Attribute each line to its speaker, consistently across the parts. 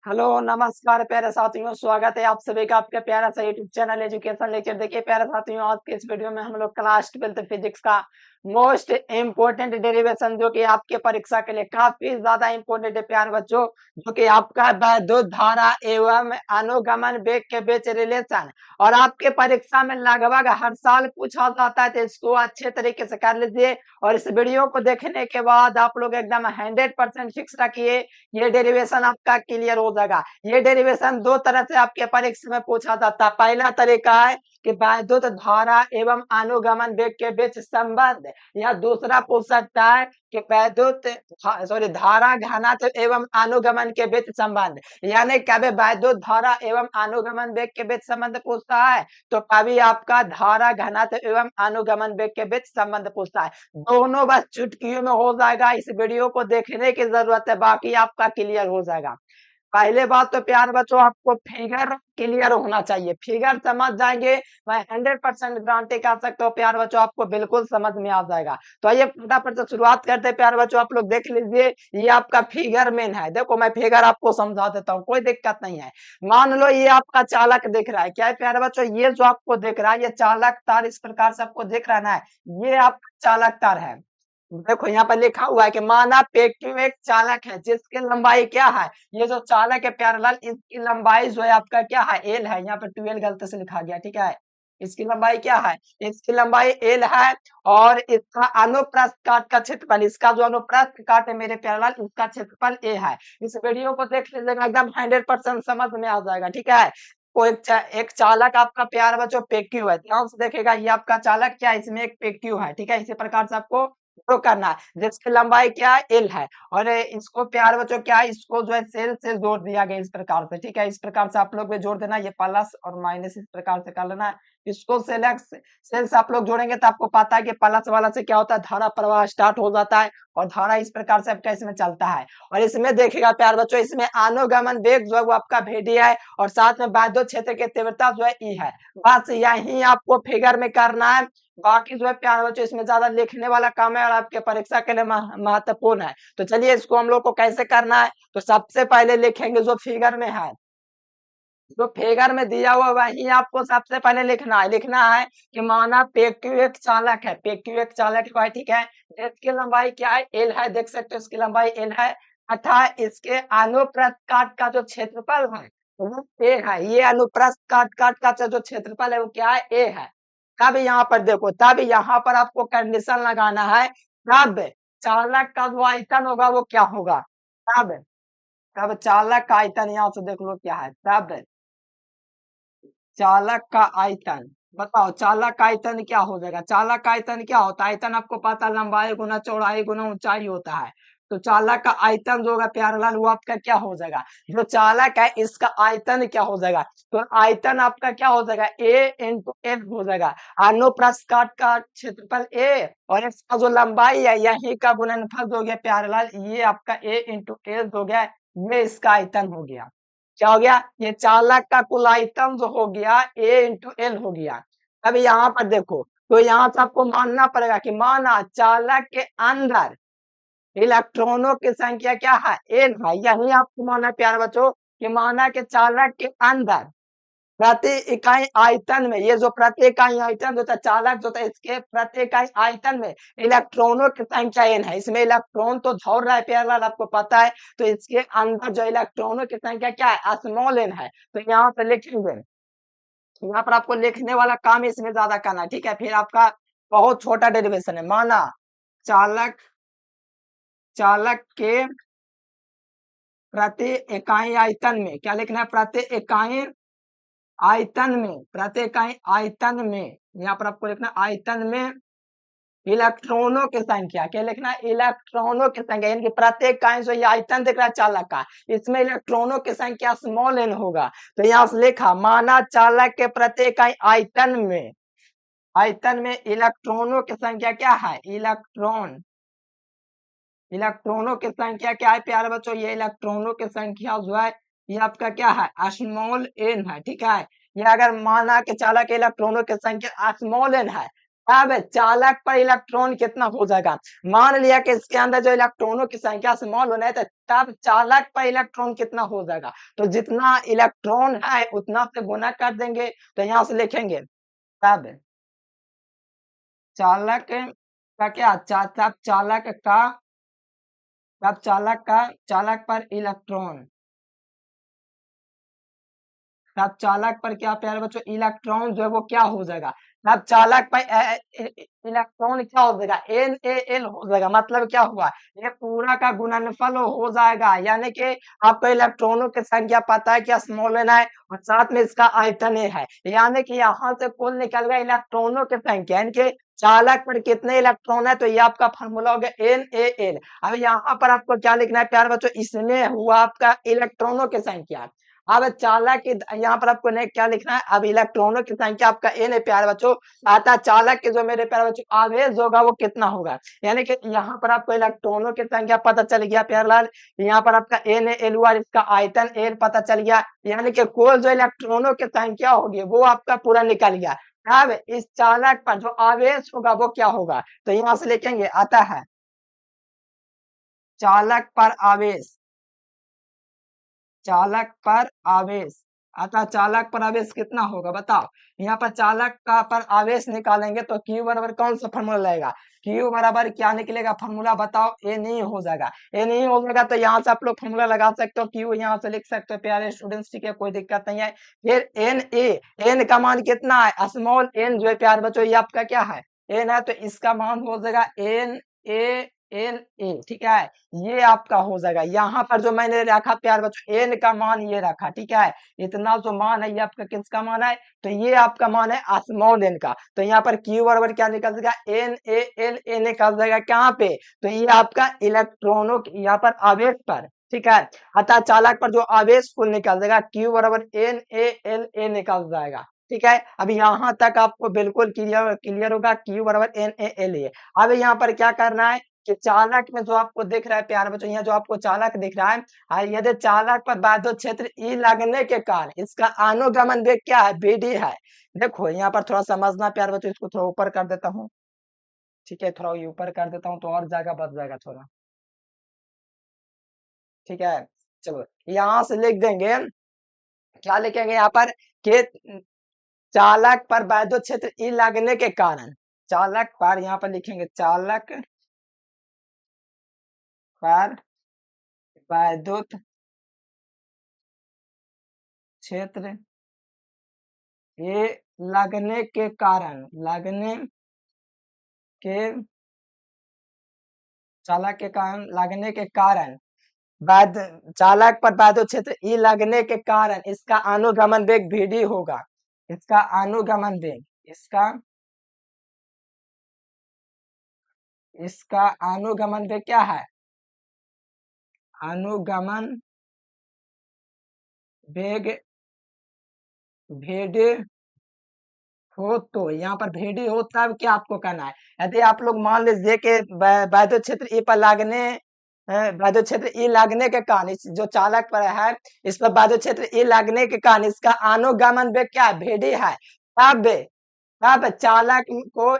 Speaker 1: Hello नमस्कार प्यारे साथियों, स्वागत है आप सभी का आपके प्यारा सा यूट्यूब चैनल एजुकेशन लेक्चर। देखिए प्यारे साथियों, आज के इस वीडियो में हम लोग क्लास 12th फिजिक्स का मोस्ट इम्पोर्टेंट डेरिवेशन जो कि आपके परीक्षा के लिए काफी ज्यादा इम्पोर्टेंट है प्यारे बच्चों, जो कि आपका विद्युत धारा एवं अनुगमन वेग के बीच रिलेशन और आपके परीक्षा में लगभग हर साल पूछा जाता है, तो इसको अच्छे तरीके से कर लीजिए। और इस वीडियो को देखने के बाद आप लोग एकदम 100% फिक्स रखिए, ये डेरिवेशन आपका क्लियर हो जाएगा। ये डेरिवेशन दो तरह से आपके परीक्षा में पूछा जाता है। पहला तरीका है कि विद्युत धारा एवं अनुगमन वेग के बीच संबंध, या दूसरा पूछ सकता है कि धारा घनत्व एवं अनुगमन के बीच संबंध। यानी कभी विद्युत धारा एवं अनुगमन वेग के बीच संबंध पूछता है, तो कभी आपका धारा घनत्व एवं अनुगमन वेग के बीच संबंध पूछता है। दोनों बस चुटकियों में हो जाएगा, इस वीडियो को देखने की जरूरत है, बाकी आपका क्लियर हो जाएगा। पहले बात तो प्यार बच्चों, आपको फिगर क्लियर होना चाहिए। फिगर समझ जाएंगे, मैं 100% गारंटी कर सकता हूँ प्यार बच्चों, आपको बिल्कुल समझ में आ जाएगा। तो आइए फटाफट से शुरुआत करते हैं प्यार बच्चों। आप लोग देख लीजिए, ये आपका फिगर मेन है। देखो मैं फिगर आपको समझा देता हूँ, कोई दिक्कत नहीं है। मान लो ये आपका चालक दिख रहा है, क्या है प्यारे बच्चों, ये जो आपको दिख रहा है ये चालक तार इस प्रकार से आपको दिख रहा है ना, ये आपका चालक तार है। देखो यहाँ पर लिखा हुआ है कि माना पेक्यू एक चालक है जिसकी लंबाई क्या है, ये जो चालक है प्यारेलाल, इसकी लंबाई जो है आपका क्या है, एल है। यहाँ पर 12 गलती से लिखा गया, ठीक है। इसकी लंबाई क्या है, इसकी लंबाई एल है। और इसका अनुप्रस्थ काट का क्षेत्रफल, इसका जो अनुप्रस्थ काट है मेरे प्यारेलाल, इसका क्षेत्रफल ए है। इस वीडियो को देख लीजिएगा, एकदम 100% समझ में आ जाएगा, ठीक है। को एक चालक आपका प्यार बच्चों पेक्यू है, ध्यान से देखेगा, ये आपका चालक क्या है, इसमें एक पेक्यू है, ठीक है। इसी प्रकार से आपको ड्रॉ करना है, जिसकी लंबाई क्या है, एल है। और इसको प्यार बच्चों क्या है, इसको जो है सेल से जोड़ दिया गया इस प्रकार से, ठीक है। इस प्रकार से आप लोग भी जोड़ देना, ये प्लस और माइनस इस प्रकार से कर लेना है। इसको सेल से आप लोग जोड़ेंगे तो आपको पता है कि प्लस वाला से क्या होता है, धारा प्रवाह स्टार्ट हो जाता है और धारा इस प्रकार से आपका इसमें चलता है। और इसमें देखिएगा प्यार बच्चों, इसमें अनुगमन वेग जो है वो आपका भेदी है, और साथ में विद्युत क्षेत्र की तीव्रता जो है ई है। बस यही आपको फिगर में करना है। बाकी जो है प्यारे बच्चों, इसमें ज्यादा लिखने वाला काम है और आपके परीक्षा के लिए महत्वपूर्ण है। तो चलिए इसको हम लोग को कैसे करना है, तो सबसे पहले लिखेंगे जो फिगर में है, जो फिगर में दिया हुआ वही आपको सबसे पहले लिखना है कि माना पेक्यू एक चालक है, पेक्यू एक चालक है, ठीक है। इसकी लंबाई क्या है, एल है, देख सकते हो इसकी लंबाई एल है। अर्थात इसके अनुप्रस्थ काट का जो क्षेत्रफल है वो ए है। ये अनुप्रस्थ काट का जो क्षेत्रफल है वो क्या है, ए है। तब यहाँ पर देखो, तब यहाँ पर आपको कंडीशन लगाना है, तब चालक का जो आयतन होगा वो क्या होगा, तब तब चालक का आयतन यहाँ से देख लो क्या है, तब चालक का आयतन, बताओ चालक का आयतन क्या हो जाएगा। चालक का आयतन क्या होता है, आयतन आपको पता, लंबाई गुना चौड़ाई गुना ऊंचाई होता है। तो चालक का आयतन जो होगा प्यारेलाल, वो आपका क्या हो जाएगा, जो चालक है इसका आयतन क्या हो जाएगा, तो आयतन आपका क्या हो जाएगा, ए इंटू एल हो जाएगा। अनुप्रस्थ काट का क्षेत्रफल ए और इसका जो लंबाई है यही का गुणनफल हो गया प्यारेलाल, ये आपका ए इंटू एल हो गया, ये इसका आयतन हो गया। क्या हो गया, ये चालक का कुल आयतन जो हो गया ए इंटू एल हो गया। अब यहाँ पर देखो, तो यहाँ से आपको मानना पड़ेगा कि माना चालक के अंदर इलेक्ट्रॉनों की संख्या क्या है, एन है। यही आपको मानना है प्यारे बच्चों, कि माना कि चालक के अंदर प्रति इकाई आयतन में, ये जो प्रति इकाई आयतन जो था चालक जो था, इसके प्रति इकाई आयतन में इलेक्ट्रॉनों की संख्या एन है। इसमें इलेक्ट्रॉन तो दौड़ रहा है प्यारेलाल, आपको पता है। तो इसके अंदर जो इलेक्ट्रॉनों की संख्या क्या है, स्मॉल एन है। तो यहाँ पे लिखेंगे, यहाँ पर आपको लिखने वाला काम इसमें ज्यादा करना है, ठीक है। फिर आपका बहुत छोटा डेरिवेशन है, माना चालक चालक के प्रति इकाई आयतन में, क्या लिखना है, प्रति इकाई आयतन में, प्रति इकाई आयतन में, यहाँ पर आपको लिखना आयतन में इलेक्ट्रॉनों की संख्या, क्या लिखना है, इलेक्ट्रॉनों की संख्या। यानी कि प्रत्येक इकाई जो ये आयतन दिख रहा है चालक का, इसमें इलेक्ट्रॉनों की संख्या स्मॉल एन होगा। तो यहाँ से लिखा, माना चालक के प्रत्येक इकाई आयतन में इलेक्ट्रॉनों की संख्या क्या है, इलेक्ट्रॉनों की संख्या क्या है प्यारे बच्चों, ये इलेक्ट्रॉनों की संख्या जो है ये आपका क्या है, स्मॉल एन है, ठीक है। ये अगर माना कि चालक इलेक्ट्रॉनों की संख्या स्मॉल एन है, अब चालक पर इलेक्ट्रॉन कितना हो जाएगा, मान लिया कि इसके अंदर जो इलेक्ट्रॉनों की संख्या स्मॉल होना है, तो तब चालक पर इलेक्ट्रॉन कितना हो जाएगा, तो जितना इलेक्ट्रॉन है उतना से गुना कर देंगे, तो यहाँ से लिखेंगे तब चालक का क्या तब चालक पर इलेक्ट्रॉन, तब चालक पर क्या प्यारे बच्चों इलेक्ट्रॉन जो है वो क्या हो जाएगा, तब चालक पर इलेक्ट्रॉन क्या हो जाएगा NaL हो जाएगा, मतलब क्या हुआ, ये पूरा का गुणनफल हो जाएगा, यानी कि आपको इलेक्ट्रॉनों की संख्या पता है क्या स्मॉल एन है और साथ में इसका आयतन ए है, यानी कि यहाँ से कुल निकल गया इलेक्ट्रॉनों की संख्या, यानी कि चालक पर कितने इलेक्ट्रॉन है, तो ये आपका फॉर्मूला हो गया NaL। अब यहाँ पर आपको क्या लिखना है प्यारे बच्चों, इसमें हुआ आपका इलेक्ट्रॉनों की संख्या। अब चालक की यहाँ पर आपको ने क्या लिखना है, अब इलेक्ट्रॉनों की संख्या आपका एन है प्यारे बच्चों, अतः चालक के जो मेरे प्यारे बच्चों आवेश होगा वो कितना होगा, यानी कि यहाँ पर आपको इलेक्ट्रॉनों की संख्या पता चल गया प्यारलाल, यहाँ पर आपका एन है एल हुआ, इसका आयतन एल पता चल गया, यानी कि कुल जो इलेक्ट्रॉनों की संख्या होगी वो आपका पूरा निकल गया। अब इस चालक पर जो आवेश होगा वो क्या होगा, तो यहाँ से लिखेंगे अतः चालक पर आवेश, चालक पर आवेश, अतः चालक पर आवेश कितना होगा बताओ, यहाँ पर चालक का पर आवेश निकालेंगे तो Q बराबर कौन सा फॉर्मूला लगेगा, Q बराबर क्या निकलेगा फॉर्मूला बताओ, ए नहीं हो जाएगा, ए नहीं हो जाएगा तो यहाँ से आप लोग फॉर्मूला लगा सकते हो, Q यहाँ से लिख सकते हो प्यारे स्टूडेंट्स, ठीक है कोई दिक्कत नहीं है। फिर एन का मान कितना है, स्मॉल एन जो है प्यारे बच्चों ये आपका क्या है एन है, तो इसका मान हो जाएगा NaLa, ठीक है, ये आपका हो जाएगा, यहाँ पर जो मैंने रखा प्यार बच्चों एन का मान ये रखा, ठीक है, इतना जो मान है ये आपका किसका मान है, तो ये आपका मान है स्मॉल एन का, तो यहाँ पर Q बराबर क्या निकल जाएगा NaLa निकल जाएगा कहाँ पे, तो ये आपका इलेक्ट्रॉनों यहाँ पर आवेश पर, ठीक है, अतः चालक पर जो आवेश कुल निकल जाएगा Q बराबर NaLa निकल जाएगा, ठीक है। अब यहाँ तक आपको बिल्कुल क्लियर होगा, Q बराबर NaLa। अब यहाँ पर क्या करना है कि चालक में जो आपको दिख रहा है प्यारे बच्चों, यहाँ जो आपको चालक दिख रहा है, यदि चालक पर बाध्य क्षेत्र E लगने के कारण इसका अनुगमन वेग क्या है, BD है। देखो यहाँ पर थोड़ा समझना प्यारे बच्चों, इसको थोड़ा ऊपर कर देता हूँ, ठीक है, थोड़ा ऊपर कर देता हूँ तो और जगह बच जाएगा थोड़ा, ठीक है। चलो यहाँ से लिख देंगे, क्या लिखेंगे यहाँ पर कि चालक पर बाध्य क्षेत्र E लगने के कारण, चालक पर यहाँ पर लिखेंगे चालक पर वैद्युत क्षेत्र ये लगने के कारण, लगने के चालक के कारण, लगने के कारण वैध चालक पर वैद्युत क्षेत्र ई लगने के कारण इसका अनुगमन वेग VD होगा, इसका अनुगमन वेग, इसका अनुगमन वेग क्या है, अनुगमन वेग VD हो, तो यहाँ पर भेड़ी हो तब क्या आपको करना है, यदि आप लोग मान लीजिए कि वैद्युत क्षेत्र ई पर लगने वैद्युत क्षेत्र ई लगने के कारण जो चालक पर है इस पर वैद्युत क्षेत्र ई लगने के कारण इसका अनुगमन वेग क्या है, भेड़ी है, तब तब चालक को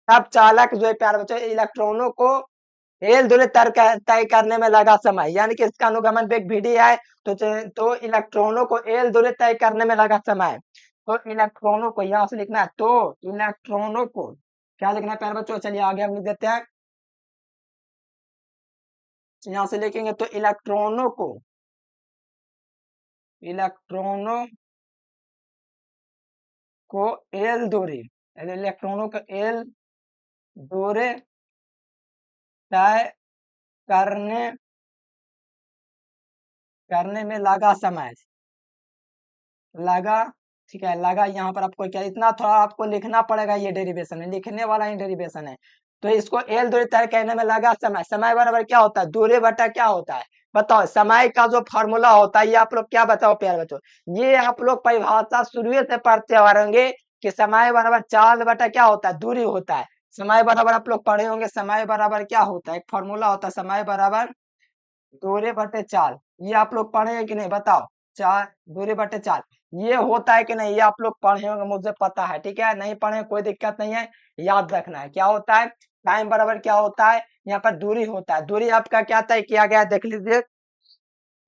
Speaker 1: तब चालक जो है प्यारे बच्चों इलेक्ट्रॉनों को एल दूरी तय करने में लगा समय, यानी कि इसका अनुगमन वेग VD है, तो इलेक्ट्रॉनों को एल दूरी तय करने में लगा समय, तो इलेक्ट्रॉनों को यहाँ से लिखना है, तो इलेक्ट्रॉनों को क्या लिखना है प्यारे बच्चों, चलिए आगे हम लिख देते हैं, यहाँ से लिखेंगे तो इलेक्ट्रॉनों को एल दूरी, इलेक्ट्रॉनों को एल दूरी तय करने करने में लगा समय, लगा, ठीक है, लगा, यहाँ पर आपको क्या इतना थोड़ा आपको लिखना पड़ेगा, ये डेरिवेशन है, लिखने वाला ही डेरिवेशन है, तो इसको एल दूरी तय करने में लगा समय, समय बराबर क्या होता है, दूरी बटा क्या होता है बताओ, समय का जो फॉर्मूला होता है ये आप लोग क्या बताओ प्यारे बच्चों, ये आप लोग परिभाषा शुरू से पढ़ते आ रहे होंगे कि समय बराबर चाल बटा क्या होता है, दूरी होता है, समय बराबर आप लोग पढ़े होंगे, समय बराबर क्या होता है, एक फॉर्मूला होता है समय बराबर दूरी बटे चाल, ये आप लोग पढ़े हैं कि नहीं बताओ, चार दूरी बटे चाल, ये होता है कि नहीं, ये आप लोग पढ़े होंगे, मुझे पता है, ठीक है। नहीं पढ़े कोई दिक्कत नहीं है, याद रखना है क्या होता है। टाइम बराबर क्या होता है, यहाँ पर दूरी होता है। दूरी आपका क्या तय किया गया है, देख लीजिए।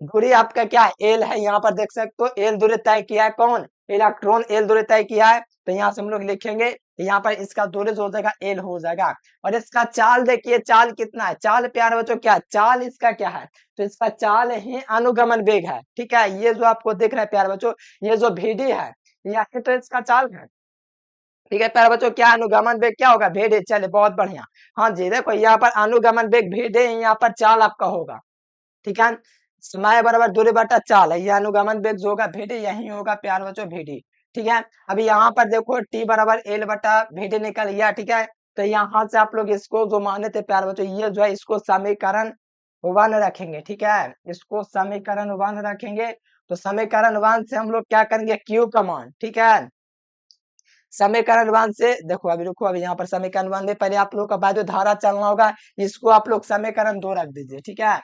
Speaker 1: दूरी आपका क्या है, एल है, यहाँ पर देख सकते हो एल दूरी तय किया है, कौन, इलेक्ट्रॉन एल दूरी तय किया है। तो यहाँ से हम लोग लिखेंगे, यहाँ पर इसका दूरी जो हो जाएगा एल हो जाएगा। और इसका चाल देखिए, चाल कितना है, चाल प्यारे बच्चों क्या, चाल इसका क्या है, तो इसका चाल ही अनुगमन वेग है, ठीक है। ये जो आपको दिख रहा है प्यारे बच्चों, ये जो भीडी है, ये तो इसका चाल है, ठीक है प्यारे बच्चों। क्या अनुगमन वेग क्या होगा, भेड़े, चले बहुत बढ़िया। हाँ जी, देखो यहाँ पर अनुगमन वेग भेड़े, यहाँ पर चाल आपका होगा, ठीक है। समय बराबर दूरी बटा चाल है, ये अनुगमन वेग जो होगा भेड़ी यही होगा प्यार बच्चों, भेड़ी, ठीक है। अभी यहाँ पर देखो टी बराबर एल बटा भेड़ी निकल गया, ठीक है। तो यहाँ से आप लोग इसको जो माने थे प्यार बच्चों, ये जो है इसको समीकरण 1 रखेंगे, ठीक है। इसको समीकरण 1 रखेंगे। तो समीकरण 1 से हम लोग क्या करेंगे, क्यू का मान, ठीक है। समीकरण 1 से देखो, अभी रुको, अभी यहाँ पर समीकरण 1 में पहले आप लोग का वैद्युत धारा चलना होगा, इसको आप लोग समीकरण 2 रख दीजिए, ठीक है।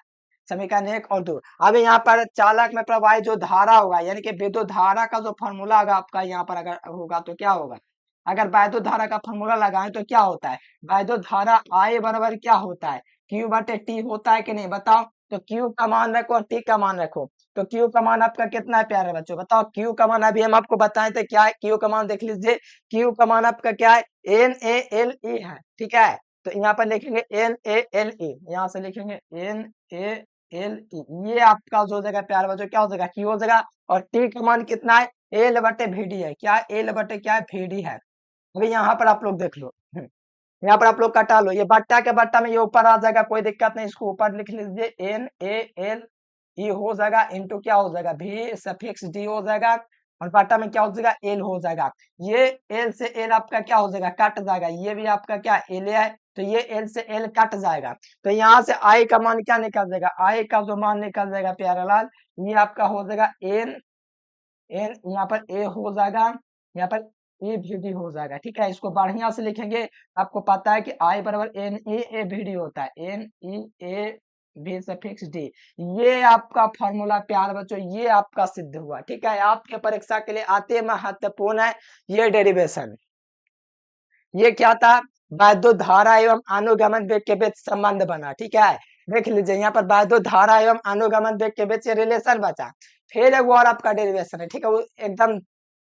Speaker 1: समीकरण 1 और 2। अब यहाँ पर चालक में प्रवाहित जो धारा होगा, यानी कि विद्युत धारा का जो फॉर्मूला होगा आपका, यहाँ पर अगर होगा तो क्या होगा, अगर वैद्युत धारा का फॉर्मूला लगाएं तो क्या होता है, वैद्युत धारा I बराबर क्या होता है, Q बटे T होता है कि नहीं, बताओ। तो Q का मान रखो और T का मान रखो। तो Q का मान आपका कितना है प्यारे बच्चों, बताओ। Q का मान अभी हम आपको बताए थे क्या है, Q का मान देख लीजिए। Q का मान आपका क्या है, NaLe है, ठीक है। तो यहाँ पर लिखेंगे NaLe, यहाँ से लिखेंगे NaLe, ये आपका जो हो जाएगा प्यारे बच्चों, क्या हो जाएगा, Q हो जाएगा। और T का मान कितना है, एल बटे VD है, क्या एल बटे क्या है, VD है। अभी यहाँ पर आप लोग देख लो, यहाँ पर आप लोग कटा लो, ये बट्टा के बट्टा में ये ऊपर आ जाएगा, कोई दिक्कत नहीं, इसको ऊपर लिख लीजिए, NaLe हो जाएगा, इंटू क्या हो जाएगा, V सफिक्स D हो जाएगा। और बट्टा में क्या हो जाएगा, एल हो जाएगा। ये एल से एल आपका क्या हो जाएगा, कट जाएगा, ये भी आपका क्या एल है, तो ये एल से एल कट जाएगा। तो यहाँ से आई का मान क्या निकल जाएगा, आई का जो मान निकल जाएगा प्यारालाल, ये आपका हो जाएगा एन एन, यहाँ पर ए हो जाएगा, यहाँ पर ए भी डी हो जाएगा, ठीक है। इसको बढ़िया से लिखेंगे, आपको पता है कि आई बराबर एन ई ए भी डी होता है, एन ई ए भी सफिक्स डी। ये आपका फॉर्मूला प्यार बच्चों, ये आपका सिद्ध हुआ, ठीक है। आपके परीक्षा के लिए आते महत्वपूर्ण है ये डेरिवेशन। ये क्या था, वैद्युत धारा एवं अनुगमन वेग के बीच संबंध बना, ठीक है। देख लीजिए यहाँ पर वैद्युत धारा एवं अनुगमन वेग के बीच रिलेशन बचा। फिर एक और आपका डेरिवेशन है, ठीक है, वो एकदम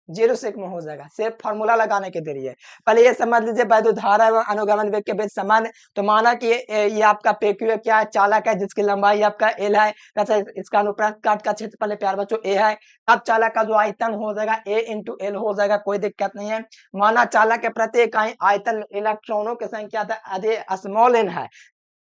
Speaker 1: जीरो सेक में हो जाएगा, सिर्फ फार्मूला लगाने के जरिए। पहले ये समझ लीजिए वैद्युत धारा एवं अनुगमन वेग के बीच संबंध। तो माना कि ये आपका पेक्यू क्या है, चालक है, जिसकी लंबाई आपका एल है, तथा इसका अनुप्रस्थ काट का क्षेत्रफल प्यार बच्चों ए है। अब चालक का जो आयतन हो जाएगा ए इंटू एल हो जाएगा, कोई दिक्कत नहीं है। माना चालक के प्रति इकाई आयतन इलेक्ट्रॉनों की संख्या अधिक स्मॉल एन है,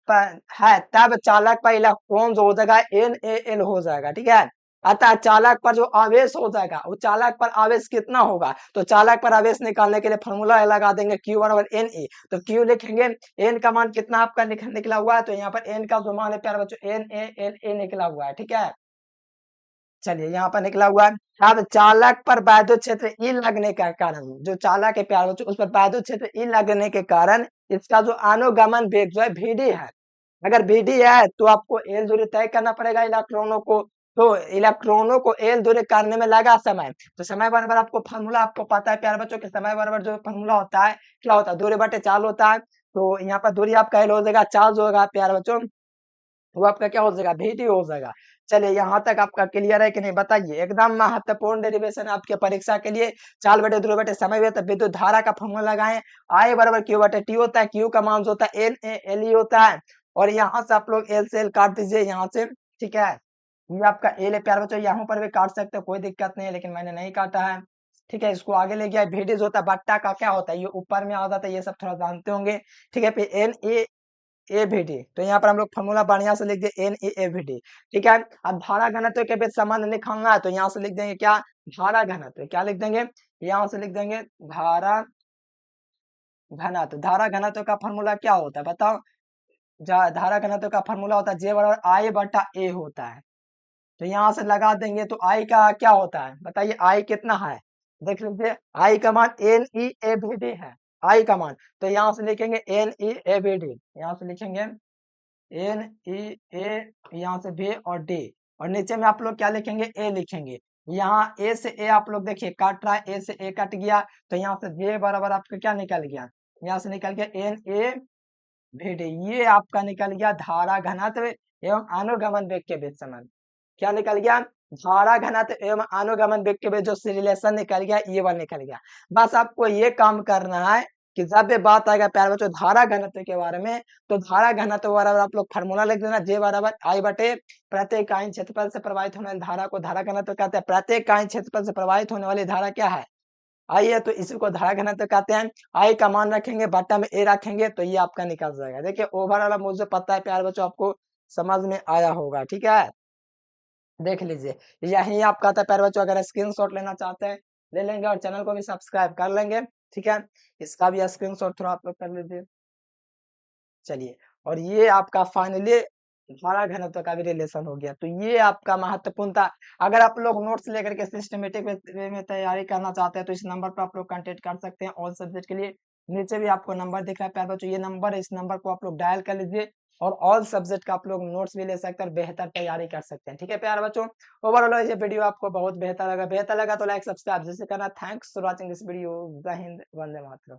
Speaker 1: तब चालक पर इलेक्ट्रॉन जो हो जाएगा एन ए एल हो जाएगा, ठीक है। अतः चालक पर जो आवेश हो जाएगा, वो चालक पर आवेश कितना होगा, तो चालक पर आवेश निकालने के लिए फॉर्मूला लगा देंगे Q बराबर एन ए। तो Q लिखेंगे, एन का मान कितना आपका निकला हुआ है, तो यहाँ पर एन का जो मान है प्यारे बच्चों एन ए एल ए निकला हुआ है, ठीक है। चलिए यहाँ पर निकला हुआ है। अब चालक पर वैद्युत क्षेत्र ई लगने का कारण, जो चालक है प्यारे बच्चों, उस पर वैद्युत क्षेत्र ई लगने के कारण इसका जो अनुगमन वेग जो है VD है। अगर VD है तो आपको एल दूरी तय करना पड़ेगा इलेक्ट्रॉनों को। तो इलेक्ट्रॉनों को एल दूरी करने में लगा समय, तो समय बराबर आपको फॉर्मूला आपको पता है प्यारे बच्चों के, समय बराबर जो फॉर्मूला होता है क्या होता है, दूरी बटे चाल होता है। तो यहाँ पर दूरी आपका एल हो जाएगा, चाल जो होगा प्यारे बच्चों वो आपका क्या हो जाएगा, VD हो जाएगा। चलिए यहाँ तक आपका क्लियर है कि नहीं, बताइए। एकदम महत्वपूर्ण डेरिवेशन आपके परीक्षा के लिए। चाल बटे ध्रुव बटे समय वेग विद्युत धारा का फॉर्मूला लगाएं, आई बराबर क्यू बटे टी होता है, क्यू का मान जो होता है एन ए एल ई होता है। और यहाँ से आप लोग एल से एल काट दीजिए यहाँ से, ठीक है। ये आपका एल है प्यारे बच्चों, यहाँ पर भी काट सकते हो, कोई दिक्कत नहीं है, लेकिन मैंने नहीं काटा है, ठीक है। इसको आगे ले गया, VD जो होता है बट्टा का क्या होता है, ये ऊपर में आ जाता है, ये सब थोड़ा जानते होंगे, ठीक है। फिर एन ए एवीडी, तो यहाँ पर हम लोग फॉर्मूला बढ़िया से लिख दिए NaAVD, ठीक है। अब धारा घनत्व के बीच संबंध निकालना है, तो यहाँ से लिख देंगे क्या, धारा घनत्व, क्या लिख देंगे, यहाँ से लिख देंगे धारा घनत्व। धारा घनत्व का फॉर्मूला क्या होता है बताओ, धारा घनत्व का फॉर्मूला होता है J बराबर I बटा A होता है। तो यहाँ से लगा देंगे, तो I का क्या होता है बताइए, I कितना है, देख लीजिए I का मान NeAVD है, I का मान। तो यहाँ से लिखेंगे NeAVD, यहाँ से लिखेंगे एन ई ए, यहाँ से भी और डी, और नीचे में आप लोग क्या लिखेंगे, ए लिखेंगे। यहाँ ए से ए आप लोग देखिए काट रहा है, ए से ए कट गया, तो यहाँ से जे बराबर आपका क्या निकल गया, यहाँ से निकल गया एन ए भेद, ये आपका निकल गया धारा घनत्व एवं अनुगमन वेग के बीच संबंध। क्या निकल गया, धारा घनत्व एवं अनुगमन वेग के बीच जो रिलेशन निकल गया, ये वाला निकल गया। बस आपको ये काम करना है कि जब ये बात आएगा प्यारे बच्चों धारा घनत्व के बारे में, तो धारा घनत्व बराबर आप लोग फार्मूला लिख देना, जे बराबर आई बटे प्रत्येक इकाई क्षेत्रफल से प्रवाहित होने वाली धारा को धारा घनत्व कहते हैं। प्रत्येक इकाई क्षेत्रफल से प्रवाहित होने वाली धारा क्या है, आई है, तो इसी को धारा घनत्व कहते हैं। आई का मान रखेंगे, बट्टा में ए रखेंगे, तो ये आपका निकल जाएगा। देखिए ओवरऑल मुझे पता है प्यारे बच्चों आपको समझ में आया होगा, ठीक है। देख लीजिए यही आपका था प्यारे बच्चों, अगर स्क्रीनशॉट लेना चाहते हैं ले लेंगे, और चैनल को भी सब्सक्राइब कर लेंगे, ठीक है। इसका भी स्क्रीनशॉट थोड़ा आप लोग कर लीजिए। चलिए, और ये आपका फाइनली धारा घनत्व का भी रिलेशन हो गया। तो ये आपका महत्वपूर्ण था। अगर आप लोग नोट्स लेकर के सिस्टमेटिक वे में तैयारी करना चाहते हैं, तो इस नंबर पर आप लोग कांटेक्ट कर सकते हैं ऑल सब्जेक्ट के लिए। नीचे भी आपको नंबर दिख रहा है प्यारे बच्चों, ये नंबर है, इस नंबर को आप लोग डायल कर लीजिए, और ऑल सब्जेक्ट का आप लोग नोट्स भी ले सकते हैं और बेहतर तैयारी कर सकते हैं, ठीक है प्यारे बच्चों। ओवरऑल ये वीडियो आपको बहुत बेहतर लगा तो लाइक सब्सक्राइब जैसे करना। Thanks for watching this video. जय हिंद, वंदे मातरम।